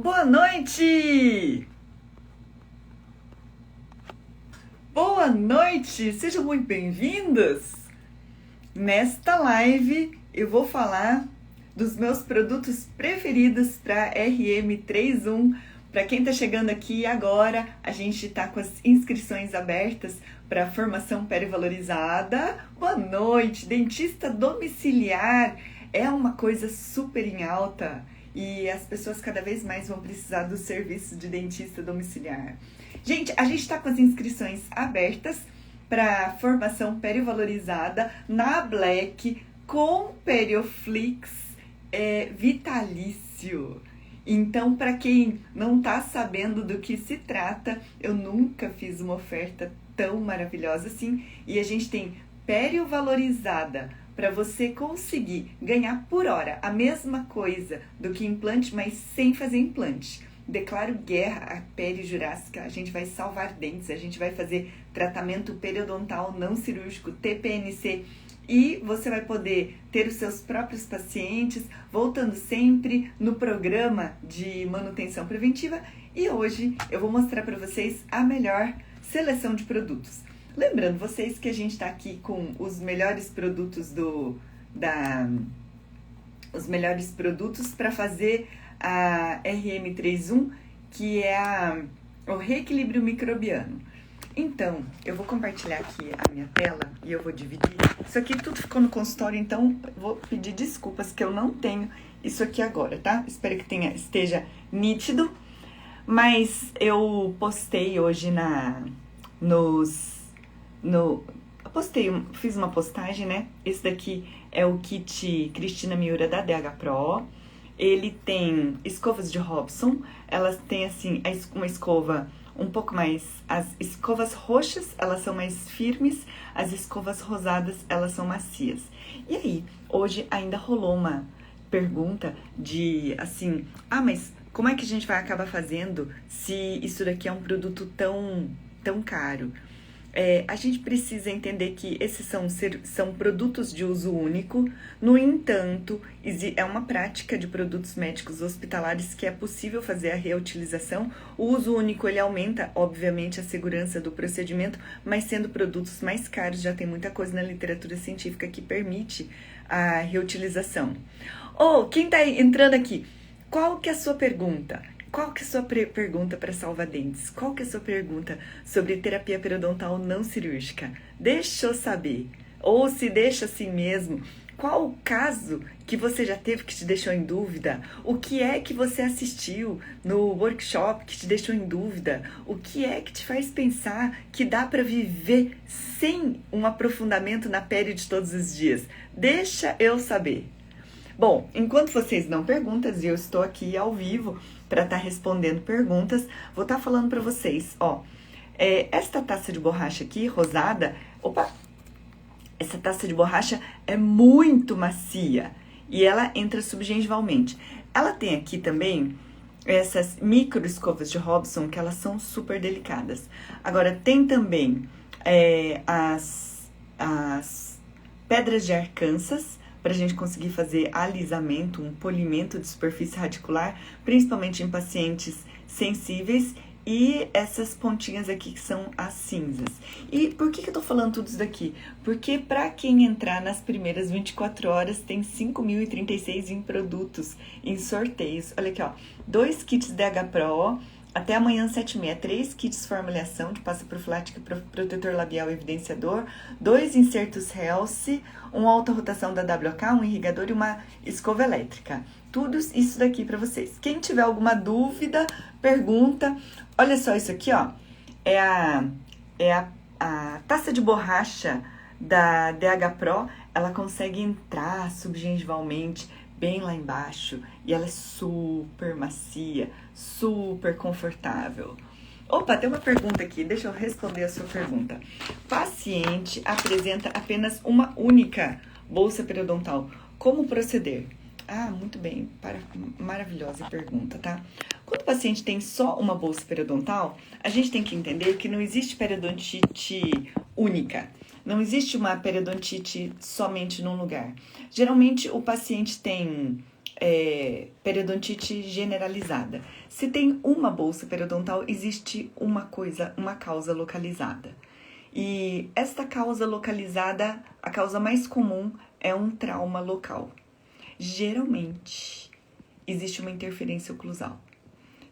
Boa noite! Boa noite! Sejam muito bem-vindos! Nesta live eu vou falar dos meus produtos preferidos para RM31. Para quem está chegando aqui agora, a gente está com as inscrições abertas para a formação perivalorizada. Boa noite! Dentista domiciliar é uma coisa super em alta. E as pessoas cada vez mais vão precisar do serviço de dentista domiciliar. Gente, a gente está com as inscrições abertas para formação perivalorizada na Black com Perioflix vitalício. Então, para quem não está sabendo do que se trata, eu nunca fiz uma oferta tão maravilhosa assim. E a gente tem periovalorizada para você conseguir ganhar por hora a mesma coisa do que implante, mas sem fazer implante. Declaro guerra à pele jurássica, a gente vai salvar dentes, a gente vai fazer tratamento periodontal não cirúrgico, TPNC, e você vai poder ter os seus próprios pacientes, voltando sempre no programa de manutenção preventiva. E hoje eu vou mostrar para vocês a melhor seleção de produtos. Lembrando vocês que a gente está aqui com os melhores produtos os melhores produtos para fazer a RM31, que é o reequilíbrio microbiano. Então, eu vou compartilhar aqui a minha tela e eu vou dividir. Isso aqui tudo ficou no consultório, então vou pedir desculpas que eu não tenho isso aqui agora, tá? Espero que esteja nítido, mas eu postei hoje fiz uma postagem, né? Esse daqui é o kit Cristina Miura da DH Pro. Ele tem escovas de Robson, elas têm assim uma escova um pouco mais, as escovas roxas, elas são mais firmes, as escovas rosadas, elas são macias. E aí, hoje ainda rolou uma pergunta de assim, mas como é que a gente vai acabar fazendo se isso daqui é um produto tão caro? A gente precisa entender que esses são produtos de uso único. No entanto, é uma prática de produtos médicos hospitalares que é possível fazer a reutilização. O uso único, ele aumenta, obviamente, a segurança do procedimento, mas sendo produtos mais caros, já tem muita coisa na literatura científica que permite a reutilização. Quem está entrando aqui? Qual que é a sua pergunta? Qual que é a sua pergunta para salva-dentes? Qual que é a sua pergunta sobre terapia periodontal não cirúrgica? Deixa eu saber. Ou se deixa assim mesmo, qual o caso que você já teve que te deixou em dúvida? O que é que você assistiu no workshop que te deixou em dúvida? O que é que te faz pensar que dá para viver sem um aprofundamento na pele de todos os dias? Deixa eu saber. Bom, enquanto vocês dão perguntas, e eu estou aqui ao vivo para estar respondendo perguntas, vou estar falando para vocês, esta taça de borracha aqui, rosada, essa taça de borracha é muito macia e ela entra subgengivalmente. Ela tem aqui também essas micro escovas de Robson, que elas são super delicadas. Agora, tem também as pedras de Arkansas, para a gente conseguir fazer alisamento, um polimento de superfície radicular, principalmente em pacientes sensíveis, e essas pontinhas aqui que são as cinzas. E por que eu tô falando tudo isso daqui? Porque para quem entrar nas primeiras 24 horas, tem 5.036 em produtos, em sorteios. Olha aqui, 2 kits DH Pro, até amanhã 7h30, 3 kits formulação de pasta profilática, protetor labial evidenciador, 2 insertos Health, uma alta rotação da WK, um irrigador e uma escova elétrica. Tudo isso daqui para vocês. Quem tiver alguma dúvida, pergunta. Olha só isso aqui, é a taça de borracha da DH Pro. Ela consegue entrar subgengivalmente, bem lá embaixo, e ela é super macia, super confortável. Tem uma pergunta aqui, deixa eu responder a sua pergunta. Paciente apresenta apenas uma única bolsa periodontal, como proceder? Muito bem, maravilhosa pergunta, tá? Quando o paciente tem só uma bolsa periodontal, a gente tem que entender que não existe periodontite única. Não existe uma periodontite somente num lugar. Geralmente, o paciente tem periodontite generalizada. Se tem uma bolsa periodontal, existe uma causa localizada. E esta causa localizada, a causa mais comum é um trauma local. Geralmente, existe uma interferência oclusal.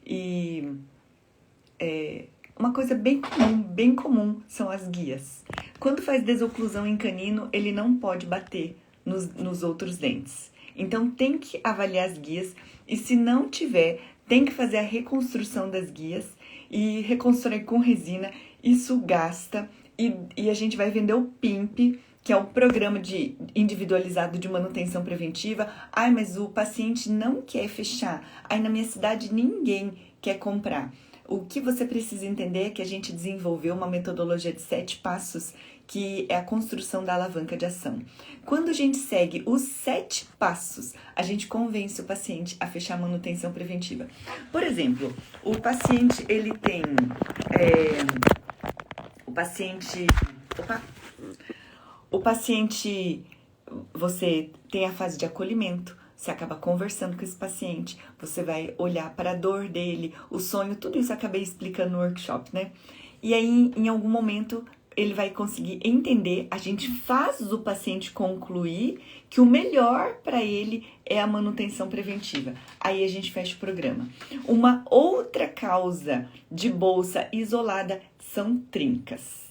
E uma coisa bem comum são as guias. Quando faz desoclusão em canino, ele não pode bater nos outros dentes. Então, tem que avaliar as guias e se não tiver, tem que fazer a reconstrução das guias e reconstruir com resina. Isso gasta e a gente vai vender o PIMP, que é um programa individualizado de manutenção preventiva. Ai, mas o paciente não quer fechar. Ai, na minha cidade ninguém quer comprar. O que você precisa entender é que a gente desenvolveu uma metodologia de 7 passos, que é a construção da alavanca de ação. Quando a gente segue os 7 passos, a gente convence o paciente a fechar a manutenção preventiva. Por exemplo, o paciente, ele tem... O paciente, você tem a fase de acolhimento, você acaba conversando com esse paciente, você vai olhar para a dor dele, o sonho, tudo isso eu acabei explicando no workshop, né? E aí, em algum momento, ele vai conseguir entender, a gente faz o paciente concluir que o melhor para ele é a manutenção preventiva. Aí a gente fecha o programa. Uma outra causa de bolsa isolada são trincas.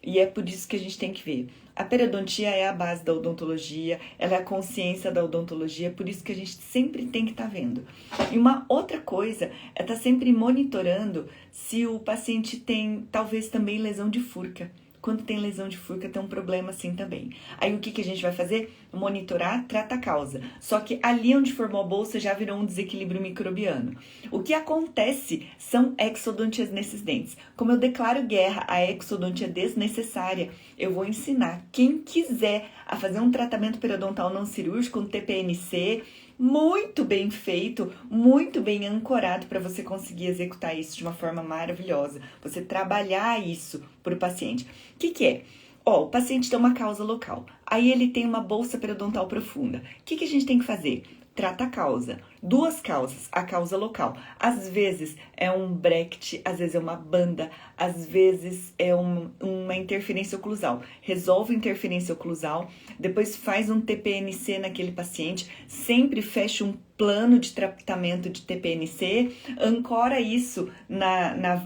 E é por isso que a gente tem que ver. A periodontia é a base da odontologia, ela é a consciência da odontologia, por isso que a gente sempre tem que estar vendo. E uma outra coisa é estar sempre monitorando se o paciente tem, talvez, também lesão de furca. Quando tem lesão de furca, tem um problema assim também. Aí o que a gente vai fazer? Monitorar, trata a causa. Só que ali onde formou a bolsa já virou um desequilíbrio microbiano. O que acontece são exodontias nesses dentes. Como eu declaro guerra à exodontia desnecessária, eu vou ensinar quem quiser a fazer um tratamento periodontal não cirúrgico, um TPNC, muito bem feito, muito bem ancorado para você conseguir executar isso de uma forma maravilhosa. Você trabalhar isso para o paciente. O que é? O paciente tem uma causa local. Aí ele tem uma bolsa periodontal profunda. O que a gente tem que fazer? Trata a causa. 2 causas, a causa local. Às vezes é um bracket, às vezes é uma banda, às vezes é uma interferência oclusal. Resolve a interferência oclusal, depois faz um TPNC naquele paciente, sempre fecha um plano de tratamento de TPNC, ancora isso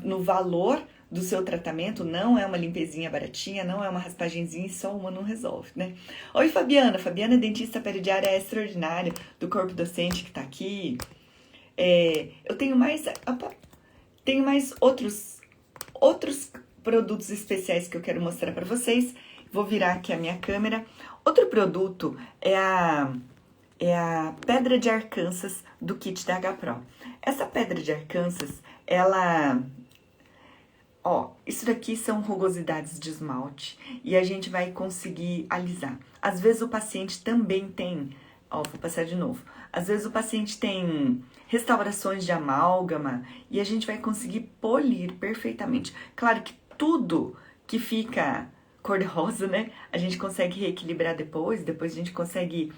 no valor do seu tratamento, não é uma limpezinha baratinha, não é uma raspagenzinha e só uma não resolve, né? Oi, Fabiana. Fabiana é dentista peridiária extraordinária do corpo docente que tá aqui. Eu tenho mais outros produtos especiais que eu quero mostrar para vocês. Vou virar aqui a minha câmera. Outro produto é a pedra de Arkansas do kit da H-Pro. Essa pedra de Arkansas, ela... isso daqui são rugosidades de esmalte e a gente vai conseguir alisar. Às vezes o paciente também tem, vou passar de novo. Às vezes o paciente tem restaurações de amálgama e a gente vai conseguir polir perfeitamente. Claro que tudo que fica cor-de-rosa, né? A gente consegue reequilibrar depois a gente consegue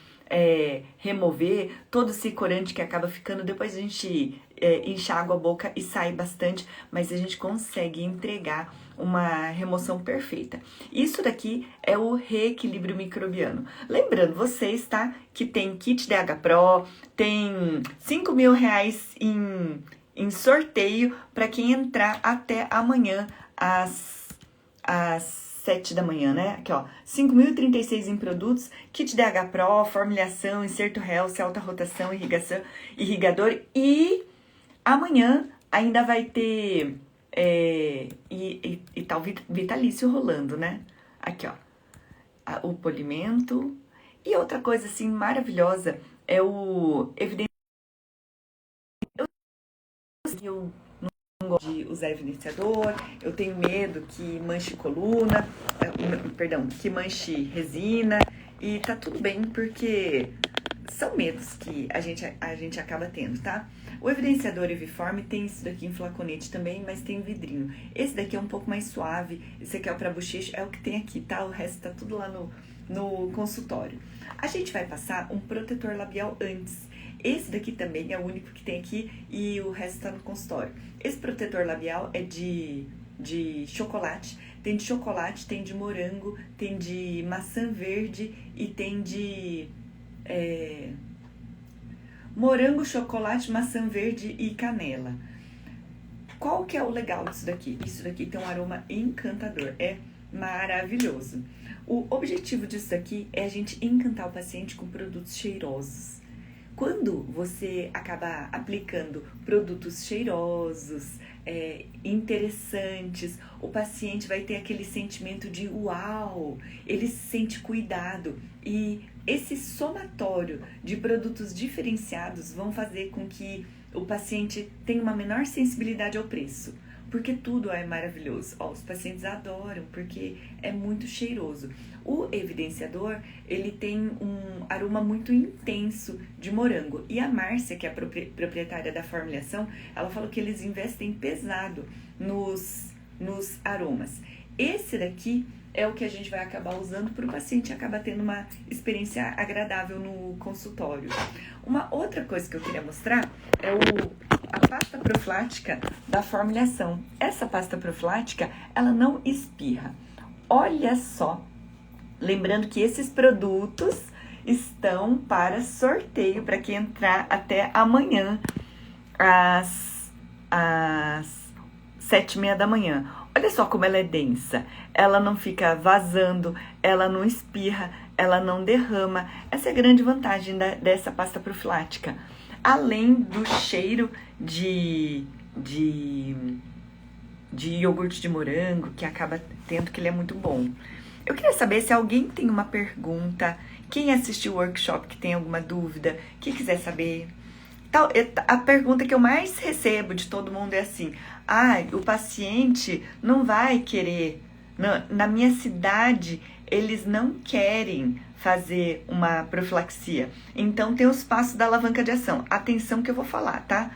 remover todo esse corante que acaba ficando, depois a gente enxágua a boca e sai bastante, mas a gente consegue entregar uma remoção perfeita. Isso daqui é o reequilíbrio microbiano. Lembrando vocês, tá? Que tem kit DH Pro, tem R$5.000 em sorteio para quem entrar até amanhã às 7 da manhã, né? Aqui, ó, 5.036 em produtos, kit DH Pro, formulação, inserto Health, alta rotação, irrigação, irrigador e amanhã ainda vai ter e tal vitalício rolando, né? Aqui, ó, o polimento e outra coisa assim maravilhosa é o evidenciador. Eu não gosto de usar evidenciador, eu tenho medo que manche coluna, que manche resina, e tá tudo bem, porque são medos que a gente acaba tendo, tá? O evidenciador Eviform tem isso daqui em flaconete também, mas tem vidrinho. Esse daqui é um pouco mais suave, esse aqui é pra bochecha, é o que tem aqui, tá? O resto tá tudo lá no consultório. A gente vai passar um protetor labial antes. Esse daqui também é o único que tem aqui e o resto tá no consultório. Esse protetor labial é de chocolate. Tem de chocolate, tem de morango, tem de maçã verde e tem de morango, chocolate, maçã verde e canela. Qual que é o legal disso daqui? Isso daqui tem um aroma encantador, é maravilhoso. O objetivo disso daqui é a gente encantar o paciente com produtos cheirosos. Quando você acabar aplicando produtos cheirosos, interessantes, o paciente vai ter aquele sentimento de uau, ele se sente cuidado. E esse somatório de produtos diferenciados vão fazer com que o paciente tenha uma menor sensibilidade ao preço. Porque tudo é maravilhoso. Os pacientes adoram, porque é muito cheiroso. O evidenciador, ele tem um aroma muito intenso de morango. E a Márcia, que é a proprietária da formulação, ela falou que eles investem pesado nos aromas. Esse daqui é o que a gente vai acabar usando para o paciente acabar tendo uma experiência agradável no consultório. Uma outra coisa que eu queria mostrar é a pasta profilática da formulação. Essa pasta profilática, ela não espirra. Olha só, lembrando que esses produtos estão para sorteio para quem entrar até amanhã às 7h30 da manhã. Olha só como ela é densa, ela não fica vazando, ela não espirra, ela não derrama. Essa é a grande vantagem dessa pasta profilática. Além do cheiro de iogurte de morango, que acaba tendo, que ele é muito bom. Eu queria saber se alguém tem uma pergunta, quem assistiu o workshop que tem alguma dúvida, que quiser saber. A pergunta que eu mais recebo de todo mundo é assim: o paciente não vai querer, na minha cidade eles não querem fazer uma profilaxia. Então tem os passos da alavanca de ação. Atenção que eu vou falar, tá?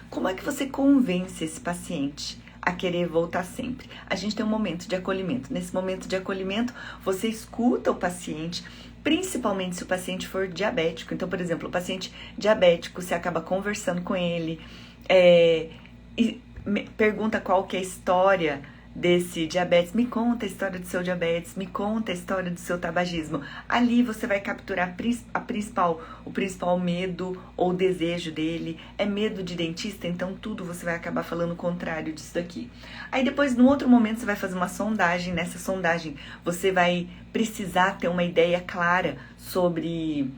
Como é que você convence esse paciente a querer voltar sempre? A gente tem um momento de acolhimento. Nesse momento de acolhimento, você escuta o paciente, principalmente se o paciente for diabético. Então, por exemplo, o paciente diabético, você acaba conversando com ele, e pergunta qual que é a história desse diabetes, me conta a história do seu diabetes, me conta a história do seu tabagismo. Ali você vai capturar o principal medo ou desejo dele. É medo de dentista, então tudo você vai acabar falando o contrário disso daqui. Aí depois, no outro momento, você vai fazer uma sondagem. Nessa sondagem, você vai precisar ter uma ideia clara sobre...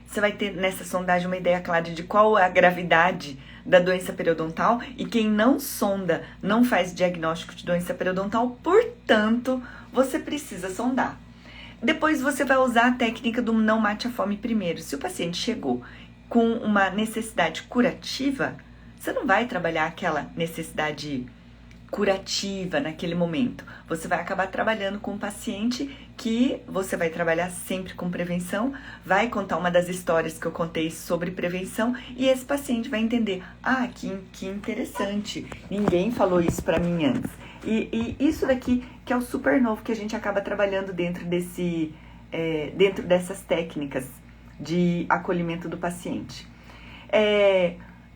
Você vai ter nessa sondagem uma ideia clara de qual é a gravidade da doença periodontal, e quem não sonda não faz diagnóstico de doença periodontal, portanto, você precisa sondar. Depois você vai usar a técnica do não mate a fome primeiro. Se o paciente chegou com uma necessidade curativa, você não vai trabalhar aquela necessidade curativa naquele momento. Você vai acabar trabalhando com um paciente que você vai trabalhar sempre com prevenção, vai contar uma das histórias que eu contei sobre prevenção e esse paciente vai entender, que interessante, ninguém falou isso pra mim antes. E isso daqui que é o super novo que a gente acaba trabalhando dentro dessas técnicas de acolhimento do paciente.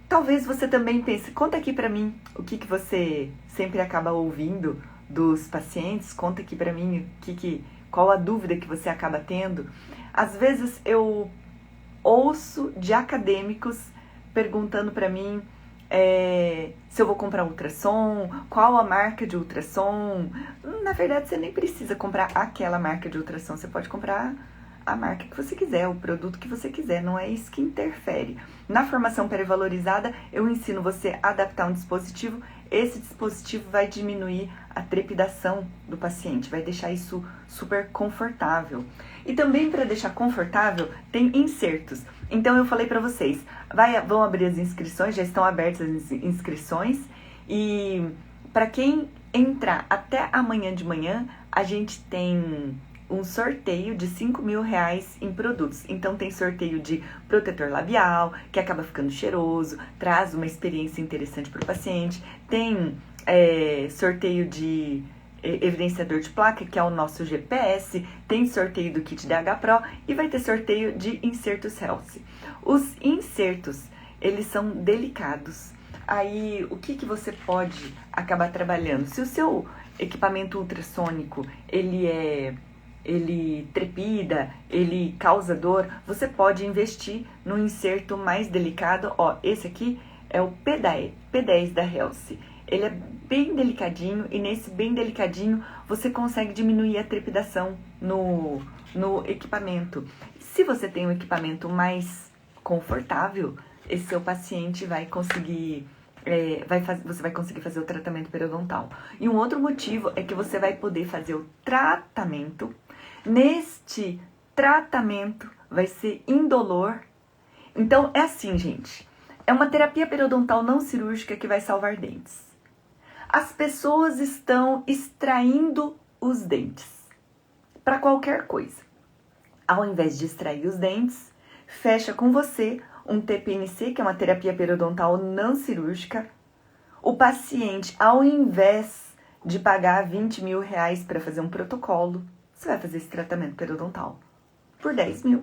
Talvez você também pense, conta aqui pra mim o que você sempre acaba ouvindo dos pacientes, conta aqui pra mim qual a dúvida que você acaba tendo. Às vezes eu ouço de acadêmicos perguntando pra mim se eu vou comprar ultrassom, qual a marca de ultrassom. Na verdade, você nem precisa comprar aquela marca de ultrassom, você pode comprar a marca que você quiser, o produto que você quiser, não é isso que interfere. Na formação pré-valorizada, eu ensino você a adaptar um dispositivo, esse dispositivo vai diminuir a trepidação do paciente, vai deixar isso super confortável. E também para deixar confortável, tem insertos. Então eu falei para vocês, vão abrir as inscrições, já estão abertas as inscrições, e para quem entrar até amanhã de manhã, a gente tem um sorteio de R$5.000 em produtos. Então tem sorteio de protetor labial, que acaba ficando cheiroso, traz uma experiência interessante para o paciente. Tem sorteio de evidenciador de placa, que é o nosso GPS, tem sorteio do kit DH Pro e vai ter sorteio de insertos Health. Os insertos, eles são delicados. Aí, o que você pode acabar trabalhando? Se o seu equipamento ultrassônico, ele trepida, ele causa dor, você pode investir no inserto mais delicado. Ó, esse aqui é o P10 da Health. Ele é bem delicadinho e nesse bem delicadinho você consegue diminuir a trepidação no equipamento. Se você tem um equipamento mais confortável, esse seu paciente vai conseguir, você vai conseguir fazer o tratamento periodontal. E um outro motivo é que você vai poder fazer o tratamento. Neste tratamento vai ser indolor. Então é assim, gente. É uma terapia periodontal não cirúrgica que vai salvar dentes. As pessoas estão extraindo os dentes para qualquer coisa. Ao invés de extrair os dentes, fecha com você um TPNC, que é uma terapia periodontal não cirúrgica. O paciente, ao invés de pagar 20 mil reais para fazer um protocolo, você vai fazer esse tratamento periodontal por 10 mil.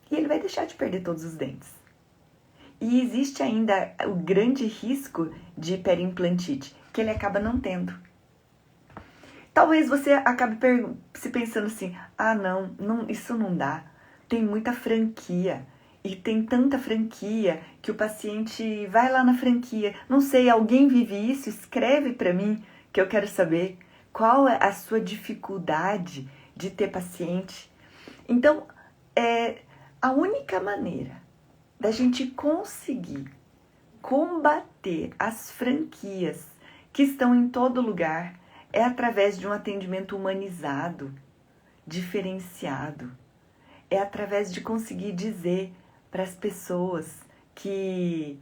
E ele vai deixar de perder todos os dentes. E existe ainda o grande risco de periimplantite, que ele acaba não tendo. Talvez você acabe se pensando assim, não, isso não dá. Tem muita franquia. E tem tanta franquia que o paciente vai lá na franquia. Não sei, alguém vive isso? Escreve para mim que eu quero saber qual é a sua dificuldade de ter paciente. Então, a única maneira da gente conseguir combater as franquias que estão em todo lugar é através de um atendimento humanizado, diferenciado. É através de conseguir dizer para as pessoas que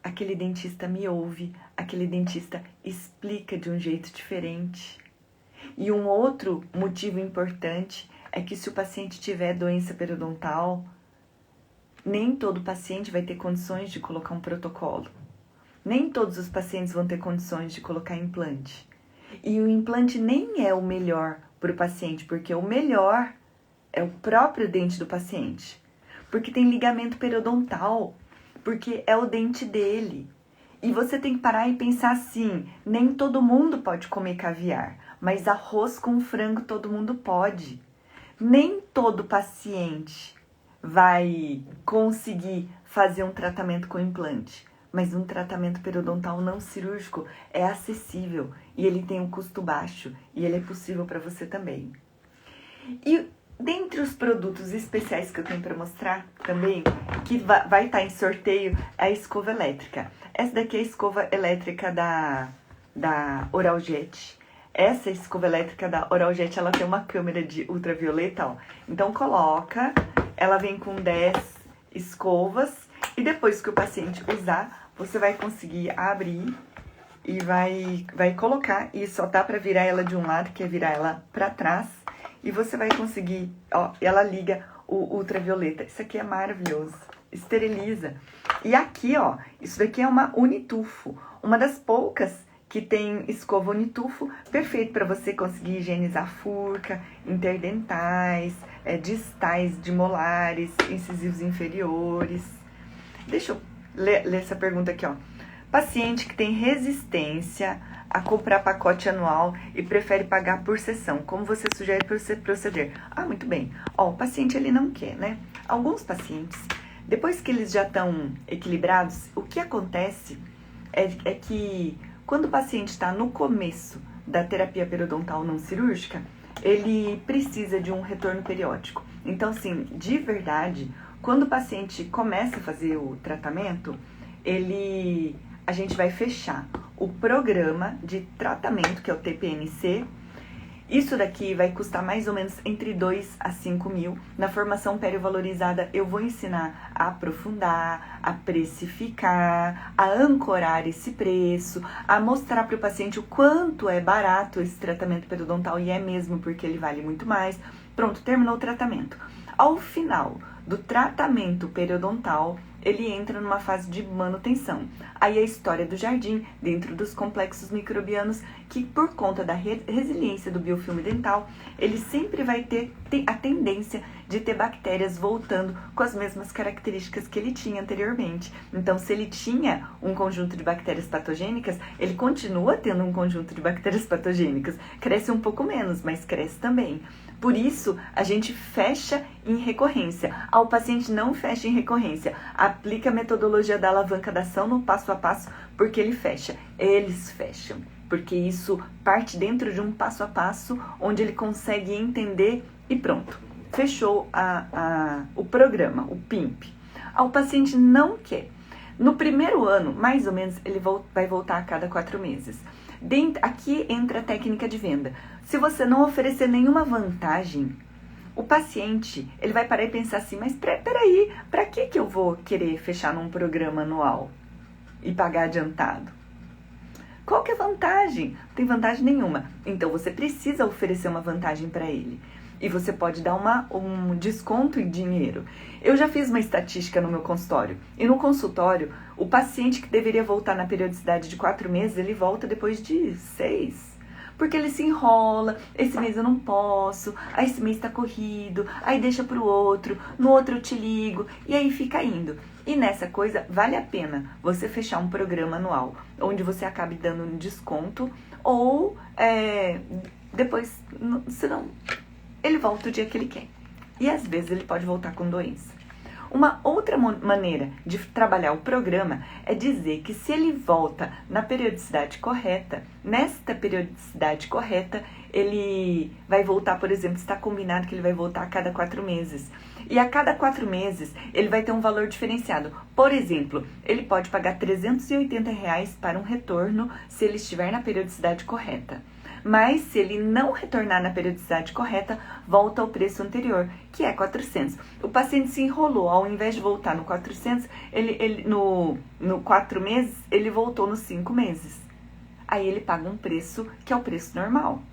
aquele dentista me ouve, aquele dentista explica de um jeito diferente. E um outro motivo importante é que se o paciente tiver doença periodontal, nem todo paciente vai ter condições de colocar um protocolo. Nem todos os pacientes vão ter condições de colocar implante. E o implante nem é o melhor para o paciente, porque o melhor é o próprio dente do paciente. Porque tem ligamento periodontal, porque é o dente dele. E você tem que parar e pensar assim, nem todo mundo pode comer caviar, mas arroz com frango todo mundo pode. Nem todo paciente vai conseguir fazer um tratamento com implante, mas um tratamento periodontal não cirúrgico é acessível e ele tem um custo baixo e ele é possível para você também. E dentre os produtos especiais que eu tenho para mostrar também, que vai estar em sorteio, é a escova elétrica. Essa daqui é a escova elétrica da Oraljet. Essa escova elétrica da Oraljet, ela tem uma câmera de ultravioleta, ó. Então coloca, ela vem com 10 escovas e depois que o paciente usar, você vai conseguir abrir e vai colocar, e só dá para virar ela de um lado, que é virar ela para trás, e você vai conseguir, ó, ela liga o ultravioleta. Isso aqui é maravilhoso, esteriliza. E aqui, ó, isso daqui é uma Unitufo, uma das poucas que tem escova Unitufo, perfeito para você conseguir higienizar furca, interdentais, distais de molares, incisivos inferiores. Deixa eu ler essa pergunta aqui, ó. Paciente que tem resistência a comprar pacote anual e prefere pagar por sessão. Como você sugere para você proceder? Muito bem. Ó, o paciente ele não quer, né? Alguns pacientes, depois que eles já estão equilibrados, o que acontece é que quando o paciente está no começo da terapia periodontal não cirúrgica, ele precisa de um retorno periódico. Então, assim, de verdade, quando o paciente começa a fazer o tratamento, a gente vai fechar o programa de tratamento, que é o TPNC. Isso daqui vai custar mais ou menos entre 2 a 5 mil. Na formação periovalorizada, eu vou ensinar a aprofundar, a precificar, a ancorar esse preço, a mostrar para o paciente o quanto é barato esse tratamento periodontal, e é mesmo porque ele vale muito mais. Pronto, terminou o tratamento. Ao final do tratamento periodontal, ele entra numa fase de manutenção. Aí a história do jardim, dentro dos complexos microbianos, que por conta da resiliência do biofilme dental, ele sempre vai ter a tendência de ter bactérias voltando com as mesmas características que ele tinha anteriormente. Então, se ele tinha um conjunto de bactérias patogênicas, ele continua tendo um conjunto de bactérias patogênicas. Cresce um pouco menos, mas cresce também. Por isso, a gente fecha em recorrência. O paciente não fecha em recorrência. Aplica a metodologia da alavanca da ação no passo a passo, porque ele fecha. Eles fecham, porque isso parte dentro de um passo a passo, onde ele consegue entender e pronto. Fechou o programa, o PIMP. O paciente não quer. No primeiro ano, mais ou menos, ele vai voltar a cada 4 meses. Aqui entra a técnica de venda. Se você não oferecer nenhuma vantagem, o paciente ele vai parar e pensar assim, mas peraí, para que eu vou querer fechar num programa anual e pagar adiantado? Qual que é a vantagem? Não tem vantagem nenhuma. Então você precisa oferecer uma vantagem para ele. E você pode dar um desconto em dinheiro. Eu já fiz uma estatística no meu consultório. E no consultório, o paciente que deveria voltar na periodicidade de 4 meses, ele volta depois de 6. Porque ele se enrola, esse mês eu não posso, aí esse mês tá corrido, aí deixa pro outro, no outro eu te ligo, e aí fica indo. E nessa coisa, vale a pena você fechar um programa anual, onde você acabe dando um desconto, ou depois, senão, ele volta o dia que ele quer. E às vezes ele pode voltar com doença. Uma outra maneira de trabalhar o programa é dizer que se ele volta na periodicidade correta, nesta periodicidade correta, ele vai voltar, por exemplo, está combinado que ele vai voltar a cada 4 meses. E a cada 4 meses, ele vai ter um valor diferenciado. Por exemplo, ele pode pagar R$380 para um retorno se ele estiver na periodicidade correta. Mas se ele não retornar na periodicidade correta, volta ao preço anterior, que é 400. O paciente se enrolou, ao invés de voltar no 400, no 4 meses, ele voltou nos 5 meses. Aí ele paga um preço que é o preço normal.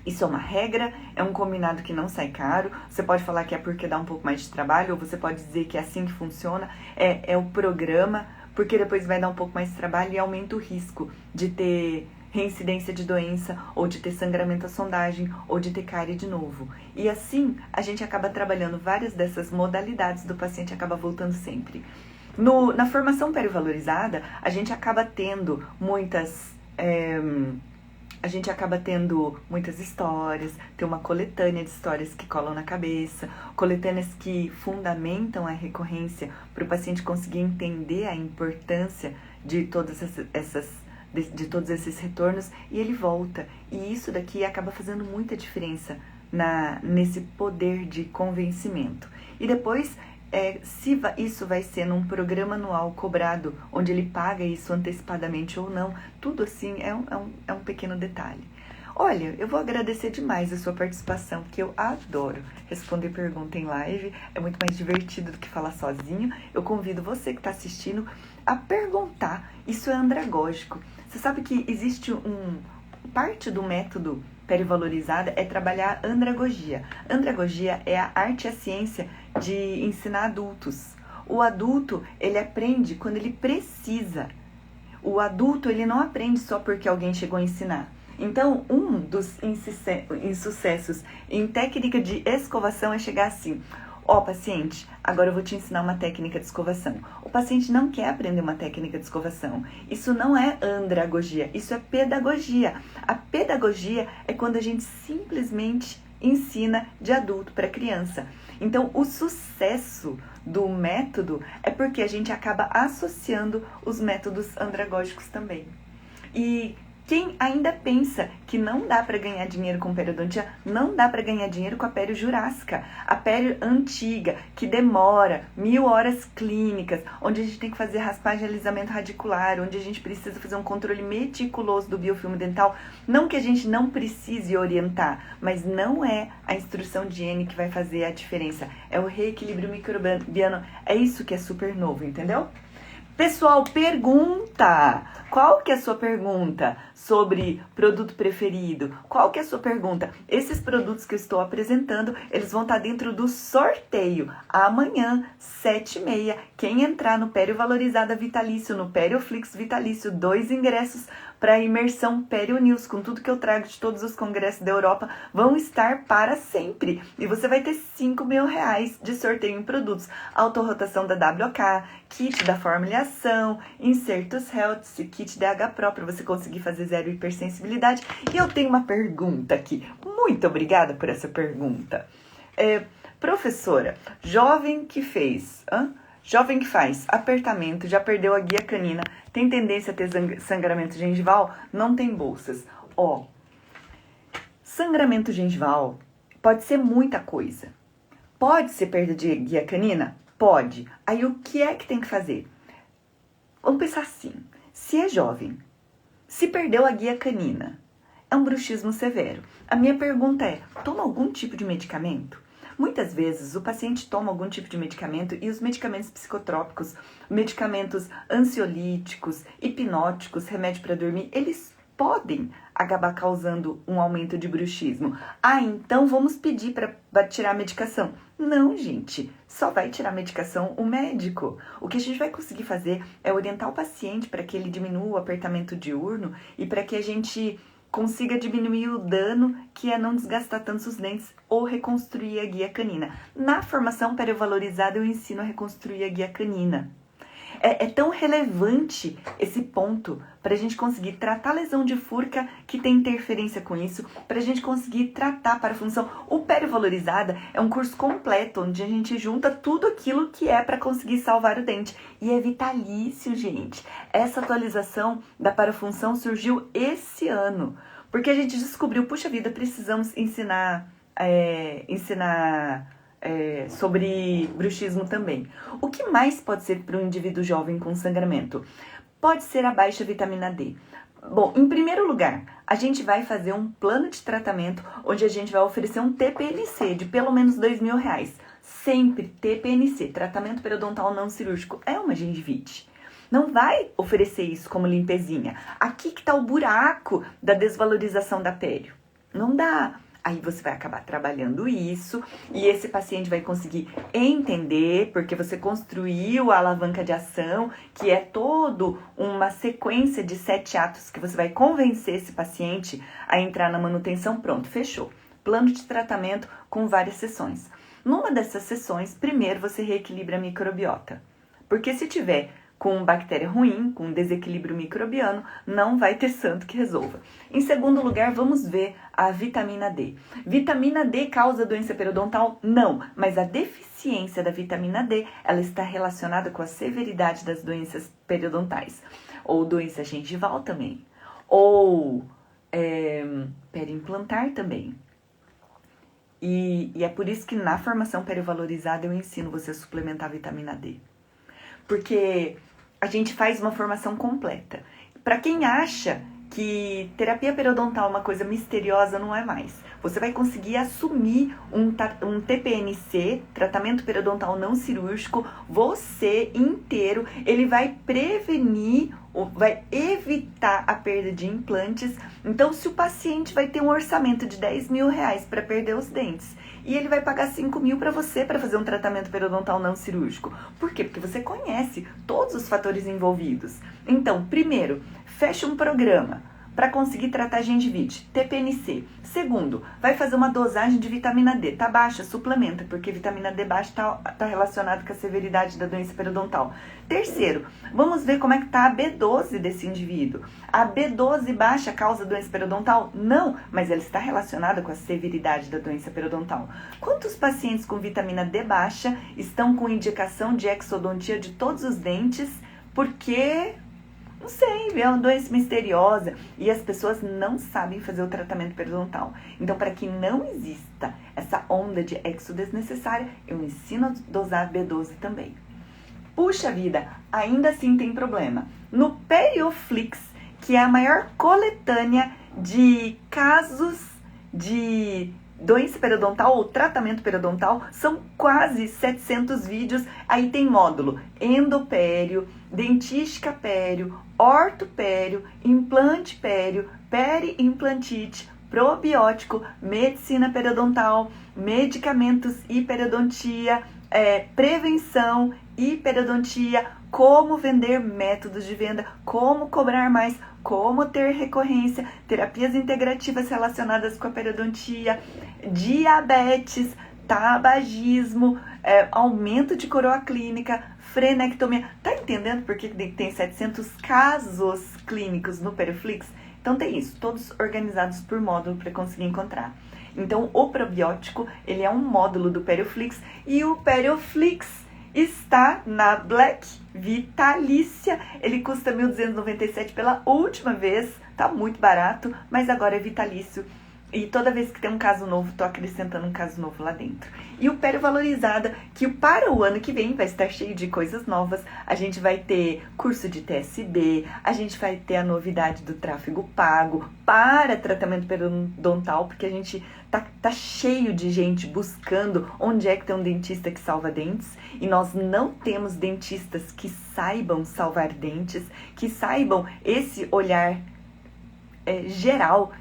Isso é uma regra, é um combinado que não sai caro. Você pode falar que é porque dá um pouco mais de trabalho, ou você pode dizer que é assim que funciona. É o programa, porque depois vai dar um pouco mais de trabalho e aumenta o risco de ter reincidência de doença, ou de ter sangramento à sondagem, ou de ter cárie de novo. E assim, a gente acaba trabalhando várias dessas modalidades do paciente, acaba voltando sempre. Na formação perivalorizada, a gente acaba tendo muitas histórias, tem uma coletânea de histórias que colam na cabeça, coletâneas que fundamentam a recorrência para o paciente conseguir entender a importância de todos esses retornos, e ele volta. E isso daqui acaba fazendo muita diferença nesse poder de convencimento. E depois, se isso vai ser num programa anual cobrado, onde ele paga isso antecipadamente ou não, tudo assim é um pequeno detalhe. Olha, eu vou agradecer demais a sua participação, porque eu adoro responder pergunta em live, é muito mais divertido do que falar sozinho. Eu convido você que está assistindo a perguntar, isso é andragógico. Você sabe que existe parte do método perivalorizada é trabalhar andragogia. Andragogia é a arte e a ciência de ensinar adultos. O adulto, ele aprende quando ele precisa. O adulto, ele não aprende só porque alguém chegou a ensinar. Então, um dos insucessos em técnica de escovação é chegar assim: paciente, agora eu vou te ensinar uma técnica de escovação. O paciente não quer aprender uma técnica de escovação. Isso não é andragogia, isso é pedagogia. A pedagogia é quando a gente simplesmente ensina de adulto para criança. Então, o sucesso do método é porque a gente acaba associando os métodos andragógicos também. E quem ainda pensa que não dá para ganhar dinheiro com periodontia, não dá para ganhar dinheiro com a pério jurássica, a pério antiga, que demora 1000 horas clínicas, onde a gente tem que fazer raspagem e alisamento radicular, onde a gente precisa fazer um controle meticuloso do biofilme dental. Não que a gente não precise orientar, mas não é a instrução de higiene que vai fazer a diferença. É o reequilíbrio microbiano, é isso que é super novo, entendeu? Pessoal, pergunta! Qual que é a sua pergunta sobre produto preferido? Qual que é a sua pergunta? Esses produtos que eu estou apresentando, eles vão estar dentro do sorteio. Amanhã, 7h30. Quem entrar no Pério Valorizada Vitalício, no Perioflix Vitalício, 2 ingressos para a imersão Pério News, com tudo que eu trago de todos os congressos da Europa, vão estar para sempre. E você vai ter R$5.000 de sorteio em produtos. Autorrotação da WK, kit da formulação, insertos Health, kit DH Pro para você conseguir fazer zero hipersensibilidade. E eu tenho uma pergunta aqui. Muito obrigada por essa pergunta. Professora, jovem que faz apertamento, já perdeu a guia canina, tem tendência a ter sangramento gengival, não tem bolsas. Sangramento gengival pode ser muita coisa. Pode ser perda de guia canina? Pode. Aí o que é que tem que fazer? Vamos pensar assim, se é jovem, se perdeu a guia canina, é um bruxismo severo. A minha pergunta é, toma algum tipo de medicamento? Muitas vezes o paciente toma algum tipo de medicamento e os medicamentos psicotrópicos, medicamentos ansiolíticos, hipnóticos, remédio para dormir, eles podem acabar causando um aumento de bruxismo. Então vamos pedir para tirar a medicação. Não, gente, só vai tirar a medicação o médico. O que a gente vai conseguir fazer é orientar o paciente para que ele diminua o apertamento diurno e para que a gente consiga diminuir o dano, que é não desgastar tanto os dentes ou reconstruir a guia canina. Na formação periovalorizada eu ensino a reconstruir a guia canina. É tão relevante esse ponto para a gente conseguir tratar a lesão de furca que tem interferência com isso, para a gente conseguir tratar a parafunção. O Periovalorizada é um curso completo, onde a gente junta tudo aquilo que é para conseguir salvar o dente. E é vitalício, gente. Essa atualização da parafunção surgiu esse ano, porque a gente descobriu, puxa vida, precisamos ensinar sobre bruxismo também. O que mais pode ser para um indivíduo jovem com sangramento? Pode ser a baixa vitamina D. Bom, em primeiro lugar, a gente vai fazer um plano de tratamento onde a gente vai oferecer um TPNC de pelo menos R$2.000. Sempre TPNC, tratamento periodontal não cirúrgico, é uma gengivite. Não vai oferecer isso como limpezinha. Aqui que está o buraco da desvalorização da pério. Não dá. Aí você vai acabar trabalhando isso e esse paciente vai conseguir entender, porque você construiu a alavanca de ação, que é toda uma sequência de 7 atos que você vai convencer esse paciente a entrar na manutenção. Pronto, fechou. Plano de tratamento com várias sessões. Numa dessas sessões, primeiro você reequilibra a microbiota, porque se tiver com bactéria ruim, com desequilíbrio microbiano, não vai ter santo que resolva. Em segundo lugar, vamos ver a vitamina D. Vitamina D causa doença periodontal? Não, mas a deficiência da vitamina D, ela está relacionada com a severidade das doenças periodontais, ou doença gengival também, ou periimplantar também. E é por isso que na formação periovalorizada eu ensino você a suplementar a vitamina D. Porque a gente faz uma formação completa. Para quem acha que terapia periodontal é uma coisa misteriosa, não é mais. Você vai conseguir assumir um TPNC, tratamento periodontal não cirúrgico, você inteiro. Ele vai prevenir, vai evitar a perda de implantes. Então, se o paciente vai ter um orçamento de R$10.000 para perder os dentes, e ele vai pagar R$5.000 para você para fazer um tratamento periodontal não cirúrgico. Por quê? Porque você conhece todos os fatores envolvidos. Então, primeiro, fecha um programa para conseguir tratar a gengivite, TPNC. Segundo, vai fazer uma dosagem de vitamina D. Tá baixa, suplementa, porque vitamina D baixa tá relacionada com a severidade da doença periodontal. Terceiro, vamos ver como é que tá a B12 desse indivíduo. A B12 baixa causa doença periodontal? Não, mas ela está relacionada com a severidade da doença periodontal. Quantos pacientes com vitamina D baixa estão com indicação de exodontia de todos os dentes? Porque não sei, é uma doença misteriosa e as pessoas não sabem fazer o tratamento periodontal. Então, para que não exista essa onda de exo desnecessária, eu ensino a dosar B12 também. Puxa vida, ainda assim tem problema. No Perioflix, que é a maior coletânea de casos de doença periodontal ou tratamento periodontal, são quase 700 vídeos. Aí tem módulo endopério, dentística pério, ortopério, implante pério, peri-implantite, probiótico, medicina periodontal, medicamentos e periodontia, prevenção e periodontia, como vender, métodos de venda, como cobrar mais, como ter recorrência, terapias integrativas relacionadas com a periodontia, diabetes, tabagismo, aumento de coroa clínica, frenectomia. Tá entendendo por que tem 700 casos clínicos no Periflix? Então tem isso, todos organizados por módulo para conseguir encontrar. Então o probiótico, ele é um módulo do Periflix e o Periflix está na Black Vitalícia. Ele custa R$ 1.297 pela última vez, tá muito barato, mas agora é vitalício. E toda vez que tem um caso novo, tô acrescentando um caso novo lá dentro. E o Pério Valorizada, que para o ano que vem vai estar cheio de coisas novas. A gente vai ter curso de TSB, a gente vai ter a novidade do tráfego pago para tratamento periodontal, porque a gente tá cheio de gente buscando onde é que tem um dentista que salva dentes. E nós não temos dentistas que saibam salvar dentes, que saibam esse olhar geral,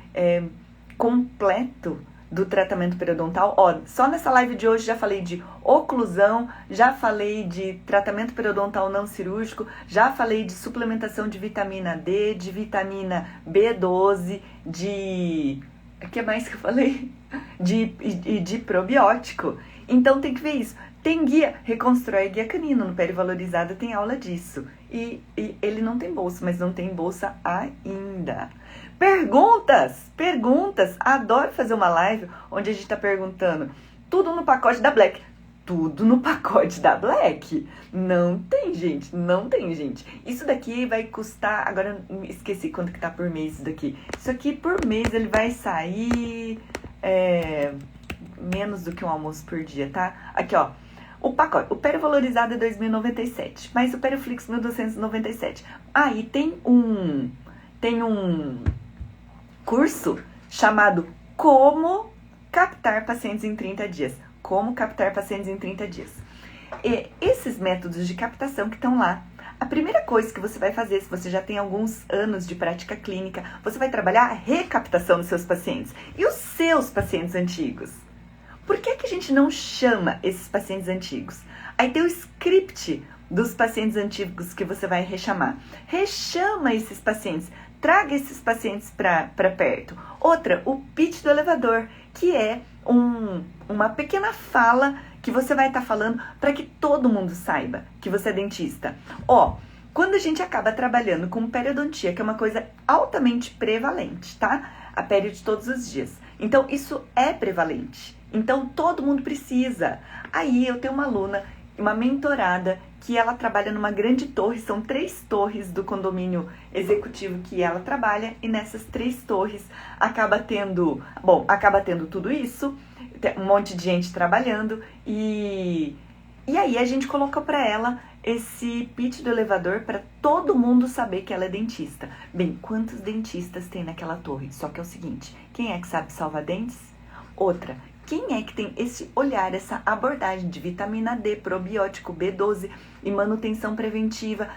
completo do tratamento periodontal. Ó, só nessa live de hoje já falei de oclusão, já falei de tratamento periodontal não cirúrgico, já falei de suplementação de vitamina D, de vitamina B12, de... o que mais que eu falei? De probiótico. Então tem que ver isso. Tem guia, Reconstrói Guia Canino, no Perivalorizada tem aula disso. E ele não tem bolsa, mas não tem bolsa ainda. Perguntas! Adoro fazer uma live onde a gente tá perguntando tudo no pacote da Black. Tudo no pacote da Black. Não tem, gente. Isso daqui vai custar... Agora eu esqueci quanto que tá por mês isso daqui. Isso aqui por mês ele vai sair menos do que um almoço por dia, tá? Aqui, ó. O pacote, o Perivalorizado é R$ 2.097, mas o Periflix R$ 1.297. Aí tem um curso chamado Como Captar Pacientes em 30 Dias. Como Captar Pacientes em 30 Dias. E esses métodos de captação que estão lá, a primeira coisa que você vai fazer, se você já tem alguns anos de prática clínica, você vai trabalhar a recaptação dos seus pacientes. E os seus pacientes antigos? Por que a gente não chama esses pacientes antigos? Aí tem o script dos pacientes antigos que você vai rechamar. Rechama esses pacientes. Traga esses pacientes para perto. Outra, o pitch do elevador, que é uma pequena fala que você vai estar falando para que todo mundo saiba que você é dentista. Ó, quando a gente acaba trabalhando com periodontia, que é uma coisa altamente prevalente, tá? A pério de todos os dias. Então, isso é prevalente. Então, todo mundo precisa. Aí, eu tenho uma aluna, uma mentorada, que ela trabalha numa grande torre. São 3 torres do condomínio executivo que ela trabalha. E nessas 3 torres, acaba tendo tudo isso. Um monte de gente trabalhando. E aí, a gente colocou para ela esse pitch do elevador para todo mundo saber que ela é dentista. Bem, quantos dentistas tem naquela torre? Só que é o seguinte, quem é que sabe salvar dentes? Outra, quem é que tem esse olhar, essa abordagem de vitamina D, probiótico, B12 e manutenção preventiva,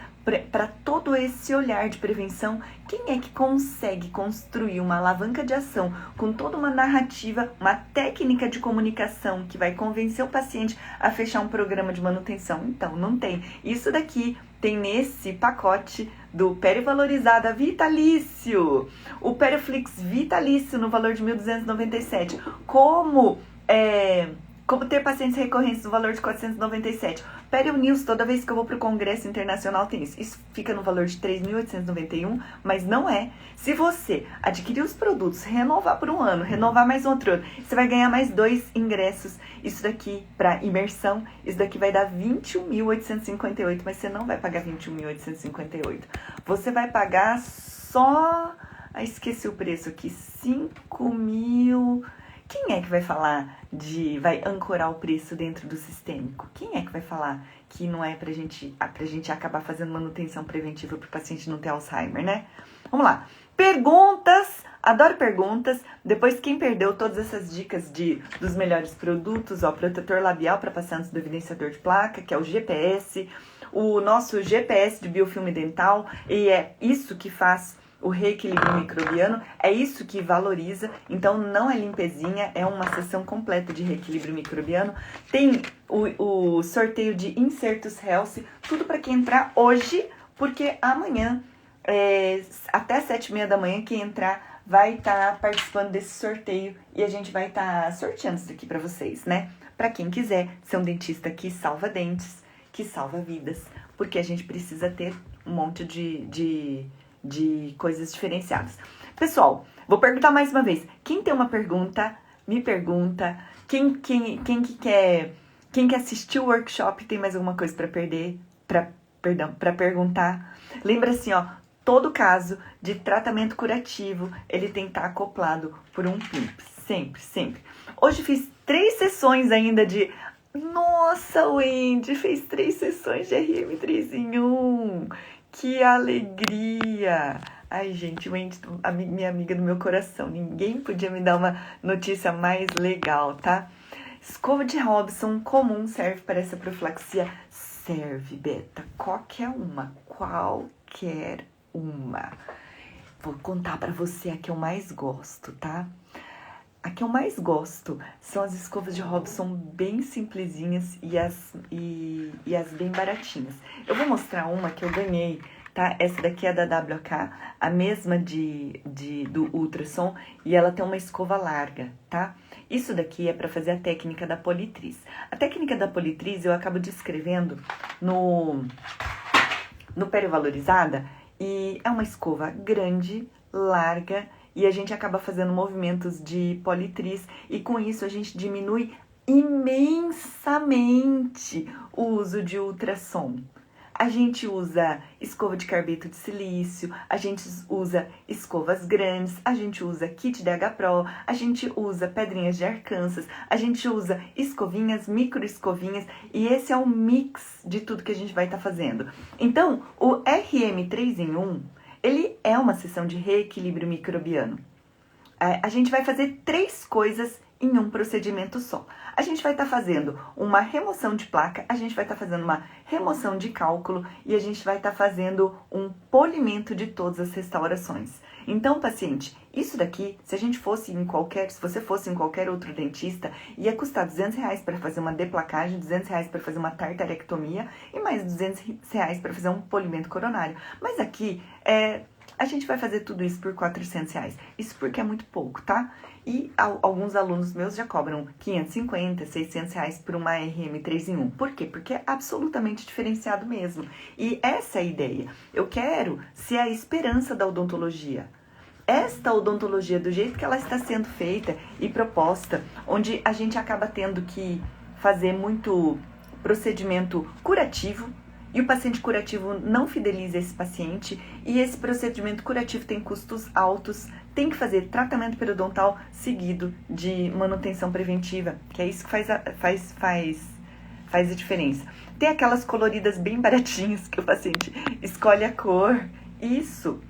para todo esse olhar de prevenção? Quem é que consegue construir uma alavanca de ação com toda uma narrativa, uma técnica de comunicação que vai convencer o paciente a fechar um programa de manutenção? Então, não tem. Isso daqui tem nesse pacote do Perivalorizada Vitalício. O Periflix Vitalício no valor de R$ 1.297. Como ter pacientes recorrentes no valor de R$ 497. Perio News, toda vez que eu vou para o Congresso Internacional tem isso. Isso fica no valor de R$ 3.891, mas não é. Se você adquirir os produtos, renovar por um ano, renovar mais outro ano, você vai ganhar mais 2 ingressos. Isso daqui para imersão, isso daqui vai dar R$ 21.858, mas você não vai pagar R$ 21.858. Você vai pagar só... esqueci o preço aqui, 5.000... Quem é que vai falar vai ancorar o preço dentro do sistêmico? Quem é que vai falar que não é pra gente acabar fazendo manutenção preventiva pro paciente não ter Alzheimer, né? Vamos lá. Perguntas. Adoro perguntas. Depois, quem perdeu todas essas dicas dos melhores produtos, ó, protetor labial para pacientes do evidenciador de placa, que é o GPS, o nosso GPS de biofilme dental, e é isso que faz o reequilíbrio microbiano, é isso que valoriza. Então não é limpezinha, é uma sessão completa de reequilíbrio microbiano. Tem o sorteio de Insertos Health, tudo para quem entrar hoje, porque amanhã, até 7h30 da manhã, quem entrar vai estar participando desse sorteio e a gente vai estar sorteando isso aqui para vocês, né? Para quem quiser ser um dentista que salva dentes, que salva vidas, porque a gente precisa ter um monte de coisas diferenciadas. Pessoal, vou perguntar mais uma vez. Quem tem uma pergunta, me pergunta. Quem quer assistir o workshop, tem mais alguma coisa para perguntar. Lembra assim, ó, todo caso de tratamento curativo, ele tem que estar acoplado por um PIMP. Sempre, sempre. Hoje fiz 3 sessões ainda de... Nossa, o Wendy fez 3 sessões de RM3 em 1. Que alegria! Ai, gente, o Wendy, minha amiga do meu coração. Ninguém podia me dar uma notícia mais legal, tá? Escova de Hobson comum serve para essa profilaxia? Serve, Beta. Qualquer uma. Vou contar pra você a que eu mais gosto, tá? A que eu mais gosto são as escovas de Hobson bem simplesinhas e as bem baratinhas. Eu vou mostrar uma que eu ganhei, tá? Essa daqui é da WK, a mesma do ultrassom, e ela tem uma escova larga, tá? Isso daqui é para fazer a técnica da politriz. A técnica da politriz eu acabo descrevendo no Perivalorizada, e é uma escova grande, larga, e a gente acaba fazendo movimentos de politriz e com isso a gente diminui imensamente o uso de ultrassom. A gente usa escova de carbeto de silício, a gente usa escovas grandes, a gente usa kit DH Pro, a gente usa pedrinhas de Arkansas, a gente usa escovinhas, micro escovinhas, e esse é o mix de tudo que a gente vai estar fazendo. Então, o RM3 em 1, ele é uma sessão de reequilíbrio microbiano. A gente vai fazer 3 coisas em um procedimento só. A gente vai estar fazendo uma remoção de placa, a gente vai estar fazendo uma remoção de cálculo e a gente vai estar fazendo um polimento de todas as restaurações. Então, paciente, isso daqui, se você fosse em qualquer outro dentista, ia custar R$200 para fazer uma deplacagem, R$200 para fazer uma tartarectomia e mais R$200 para fazer um polimento coronário. Mas aqui, a gente vai fazer tudo isso por R$400. Isso porque é muito pouco, tá? E alguns alunos meus já cobram R$550, R$600 por uma RM3 em 1. Por quê? Porque é absolutamente diferenciado mesmo. E essa é a ideia. Eu quero ser a esperança da odontologia. Esta odontologia, do jeito que ela está sendo feita e proposta, onde a gente acaba tendo que fazer muito procedimento curativo, e o paciente curativo não fideliza esse paciente, e esse procedimento curativo tem custos altos, tem que fazer tratamento periodontal seguido de manutenção preventiva, que é isso que faz a diferença. Tem aquelas coloridas bem baratinhas que o paciente escolhe a cor, isso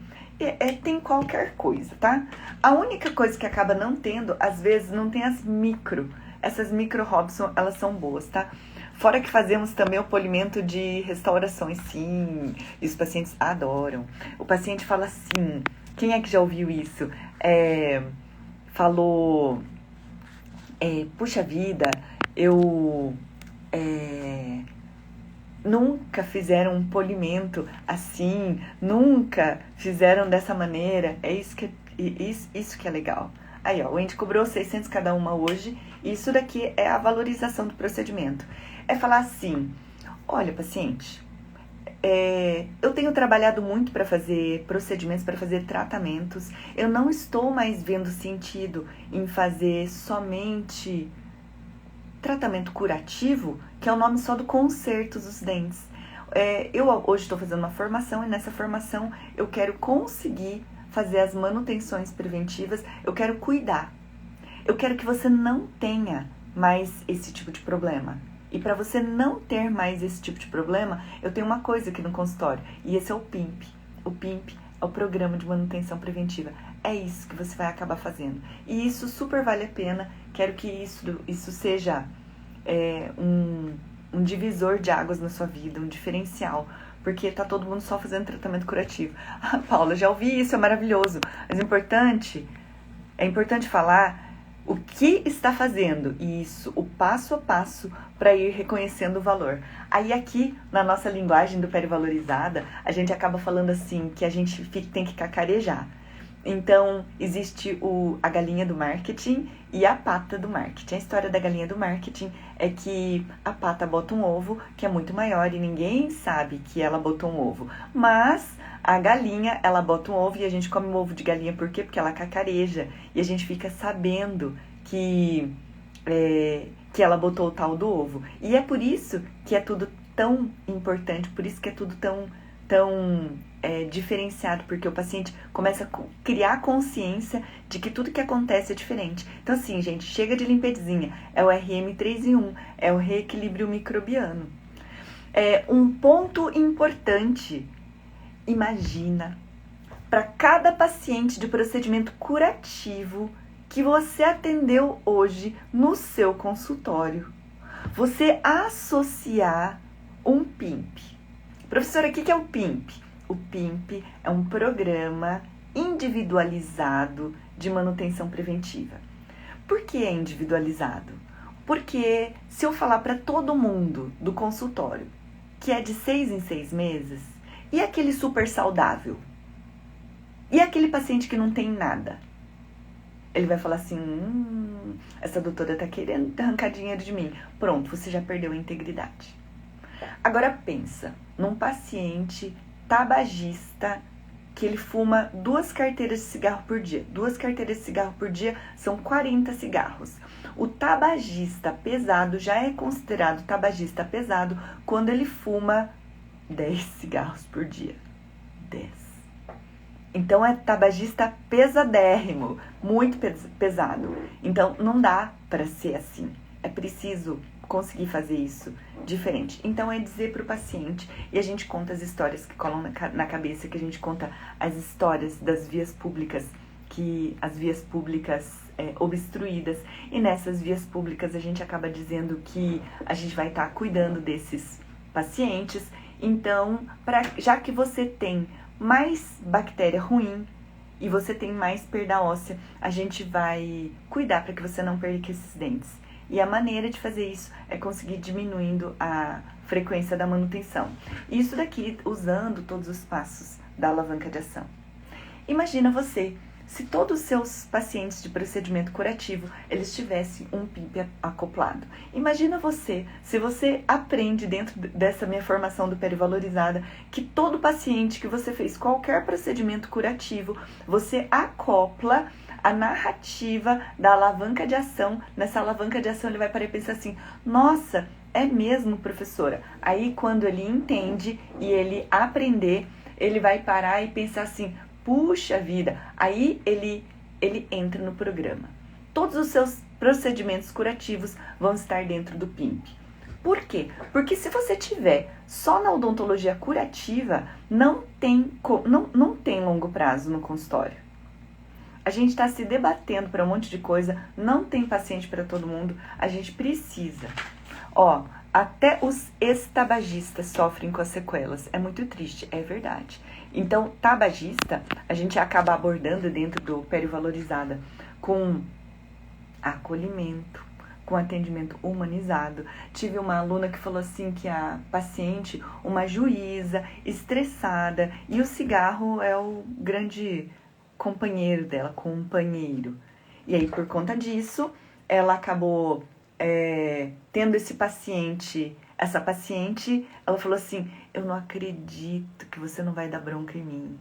tem qualquer coisa, tá? A única coisa que acaba não tendo, às vezes, não tem essas micro Hobson, elas são boas, tá? Fora que fazemos também o polimento de restaurações, sim, e os pacientes adoram. O paciente fala assim, quem é que já ouviu isso? Falou, puxa vida, eu nunca fizeram um polimento assim, nunca fizeram dessa maneira. É isso que é legal. Aí, ó, o Wendy cobrou 600 cada uma hoje, e isso daqui é a valorização do procedimento. É falar assim, olha, paciente, eu tenho trabalhado muito para fazer procedimentos, para fazer tratamentos. Eu não estou mais vendo sentido em fazer somente tratamento curativo, que é o nome só do conserto dos dentes. Eu hoje estou fazendo uma formação, e nessa formação eu quero conseguir fazer as manutenções preventivas, eu quero cuidar. Eu quero que você não tenha mais esse tipo de problema. E para você não ter mais esse tipo de problema, eu tenho uma coisa aqui no consultório, e esse é o PIMP. O PIMP é o Programa de Manutenção Preventiva. é isso que você vai acabar fazendo. E isso super vale a pena. Quero que isso seja um divisor de águas na sua vida, um diferencial. Porque tá todo mundo só fazendo tratamento curativo. Ah, Paula, já ouvi isso, é maravilhoso. Mas é importante falar o que está fazendo, isso, o passo a passo para ir reconhecendo o valor. Aí aqui, na nossa linguagem do Perivalorizada, a gente acaba falando assim, que a gente tem que cacarejar. Então, existe a galinha do marketing e a pata do marketing. A história da galinha do marketing é que a pata bota um ovo que é muito maior e ninguém sabe que ela botou um ovo. Mas a galinha, ela bota um ovo e a gente come um ovo de galinha. Por quê? Porque ela cacareja e a gente fica sabendo que ela botou o tal do ovo. E é por isso que é tudo tão importante, por isso que é tudo tão diferenciado, porque o paciente começa a criar consciência de que tudo que acontece é diferente. Então assim, gente, chega de limpezinha, é o RM 3 em 1, é o reequilíbrio microbiano. Um ponto importante, imagina, para cada paciente de procedimento curativo que você atendeu hoje no seu consultório, você associar um PIMP. Professora, o que é o PIMP? O PIMP é um programa individualizado de manutenção preventiva. Por que é individualizado? Porque se eu falar para todo mundo do consultório que é de 6 em 6 meses, e aquele super saudável? E aquele paciente que não tem nada? Ele vai falar assim, essa doutora tá querendo arrancar dinheiro de mim. Pronto, você já perdeu a integridade. Agora pensa num paciente tabagista que ele fuma 2 carteiras de cigarro por dia. 2 carteiras de cigarro por dia são 40 cigarros. O tabagista pesado já é considerado tabagista pesado quando ele fuma 10 cigarros por dia. 10. Então é tabagista pesadérrimo, muito pesado. Então não dá para ser assim. É preciso conseguir fazer isso diferente. Então é dizer para o paciente, e a gente conta as histórias que colam na cabeça, que a gente conta as histórias das vias públicas, obstruídas, e nessas vias públicas a gente acaba dizendo que a gente vai estar cuidando desses pacientes. Então, já que você tem mais bactéria ruim e você tem mais perda óssea, a gente vai cuidar para que você não perca esses dentes. E a maneira de fazer isso é conseguir diminuindo a frequência da manutenção. Isso daqui usando todos os passos da alavanca de ação. Imagina você, se todos os seus pacientes de procedimento curativo, eles tivessem um PIMP acoplado. Imagina você, se você aprende dentro dessa minha formação do Perivalorizada, que todo paciente que você fez qualquer procedimento curativo, você acopla a narrativa da alavanca de ação. Nessa alavanca de ação ele vai parar e pensar assim, nossa, é mesmo, professora? Aí quando ele entende e ele aprender, ele vai parar e pensar assim, puxa vida, aí ele entra no programa. Todos os seus procedimentos curativos vão estar dentro do PIMP. Por quê? Porque se você tiver só na odontologia curativa, não tem longo prazo no consultório. A gente está se debatendo para um monte de coisa, não tem paciente para todo mundo, a gente precisa. Até os ex-tabagistas sofrem com as sequelas, é muito triste, é verdade. Então, tabagista, a gente acaba abordando dentro do Perivalorizada com acolhimento, com atendimento humanizado. Tive uma aluna que falou assim que a paciente, uma juíza, estressada, e o cigarro é o grande companheiro dela, companheiro. E aí, por conta disso, ela acabou tendo essa paciente, ela falou assim, eu não acredito que você não vai dar bronca em mim.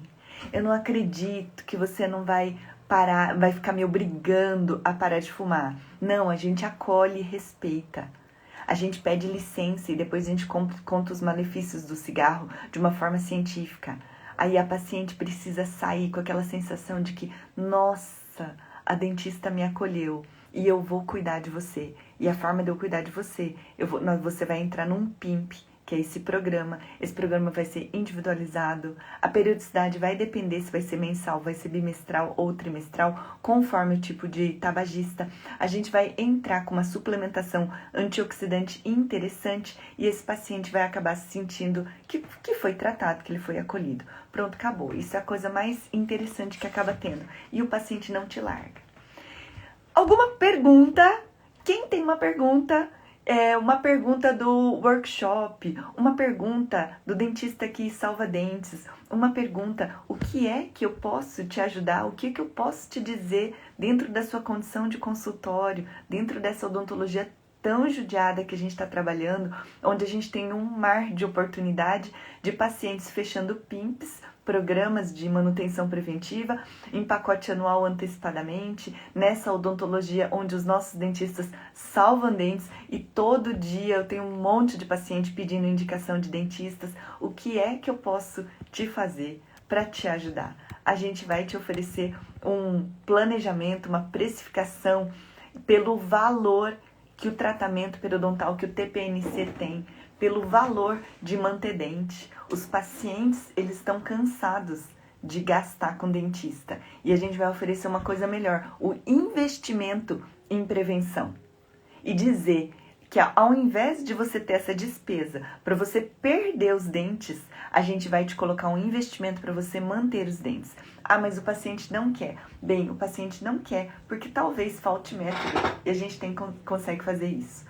Eu não acredito que você não vai parar, vai ficar me obrigando a parar de fumar. Não, a gente acolhe e respeita. A gente pede licença e depois a gente conta os malefícios do cigarro de uma forma científica. Aí a paciente precisa sair com aquela sensação de que, nossa, a dentista me acolheu e eu vou cuidar de você. E a forma de eu cuidar de você, você vai entrar num PIMP que é esse programa. Esse programa vai ser individualizado. A periodicidade vai depender se vai ser mensal, vai ser bimestral ou trimestral, conforme o tipo de tabagista. A gente vai entrar com uma suplementação antioxidante interessante e esse paciente vai acabar se sentindo que foi tratado, que ele foi acolhido. Pronto, acabou. Isso é a coisa mais interessante que acaba tendo. E o paciente não te larga. Alguma pergunta? Quem tem uma pergunta? Uma pergunta do workshop, uma pergunta do dentista que salva dentes, uma pergunta, o que é que eu posso te ajudar, o que é que eu posso te dizer dentro da sua condição de consultório, dentro dessa odontologia tão judiada que a gente está trabalhando, onde a gente tem um mar de oportunidade de pacientes fechando PIMPs, programas de manutenção preventiva, em pacote anual antecipadamente, nessa odontologia onde os nossos dentistas salvam dentes e todo dia eu tenho um monte de paciente pedindo indicação de dentistas. O que é que eu posso te fazer para te ajudar? A gente vai te oferecer um planejamento, uma precificação pelo valor que o tratamento periodontal, que o TPNC tem, pelo valor de manter dente. Os pacientes, eles estão cansados de gastar com dentista. E a gente vai oferecer uma coisa melhor, o investimento em prevenção. E dizer que ao invés de você ter essa despesa para você perder os dentes, a gente vai te colocar um investimento para você manter os dentes. Ah, mas o paciente não quer. Bem, o paciente não quer porque talvez falte método e a gente consegue fazer isso.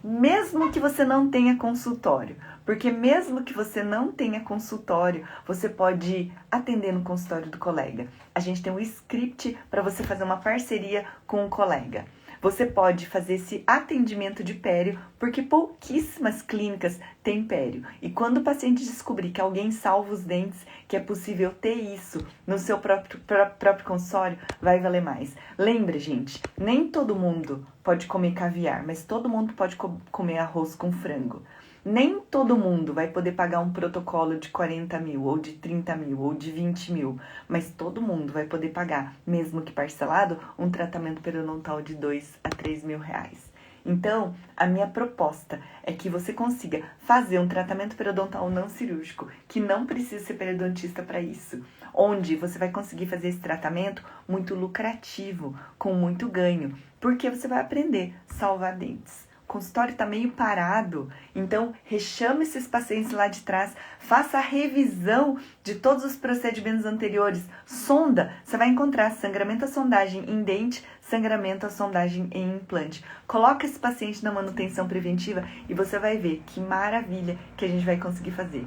Mesmo que você não tenha consultório, porque mesmo que você não tenha consultório, você pode atender no consultório do colega. A gente tem um script para você fazer uma parceria com um colega. Você pode fazer esse atendimento de pério, porque pouquíssimas clínicas têm pério. E quando o paciente descobrir que alguém salva os dentes, que é possível ter isso no seu próprio consultório, vai valer mais. Lembra, gente, nem todo mundo pode comer caviar, mas todo mundo pode comer arroz com frango. Nem todo mundo vai poder pagar um protocolo de 40 mil, ou de 30 mil, ou de 20 mil, mas todo mundo vai poder pagar, mesmo que parcelado, um tratamento periodontal de 2 a 3 mil reais. Então, a minha proposta é que você consiga fazer um tratamento periodontal não cirúrgico, que não precisa ser periodontista para isso, onde você vai conseguir fazer esse tratamento muito lucrativo, com muito ganho, porque você vai aprender a salvar dentes. O consultório está meio parado, então rechame esses pacientes lá de trás, faça a revisão de todos os procedimentos anteriores, sonda, você vai encontrar sangramento à sondagem em dente, sangramento à sondagem em implante. Coloca esse paciente na manutenção preventiva e você vai ver que maravilha que a gente vai conseguir fazer.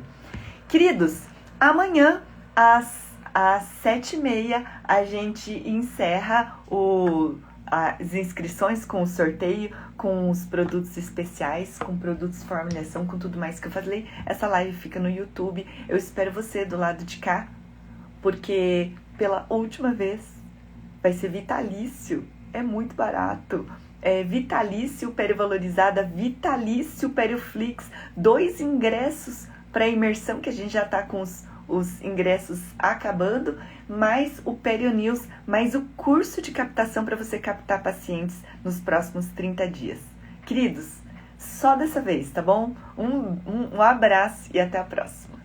Queridos, amanhã às 7h30 a gente encerra as inscrições com o sorteio, com os produtos especiais, com produtos de formulação, com tudo mais que eu falei. Essa live fica no YouTube. Eu espero você do lado de cá, porque pela última vez vai ser vitalício. É muito barato. É vitalício Periovalorizada, vitalício Perioflix. 2 ingressos para imersão, que a gente já está com os ingressos acabando, mais o Perionews, mais o curso de captação para você captar pacientes nos próximos 30 dias. Queridos, só dessa vez, tá bom? Um abraço e até a próxima.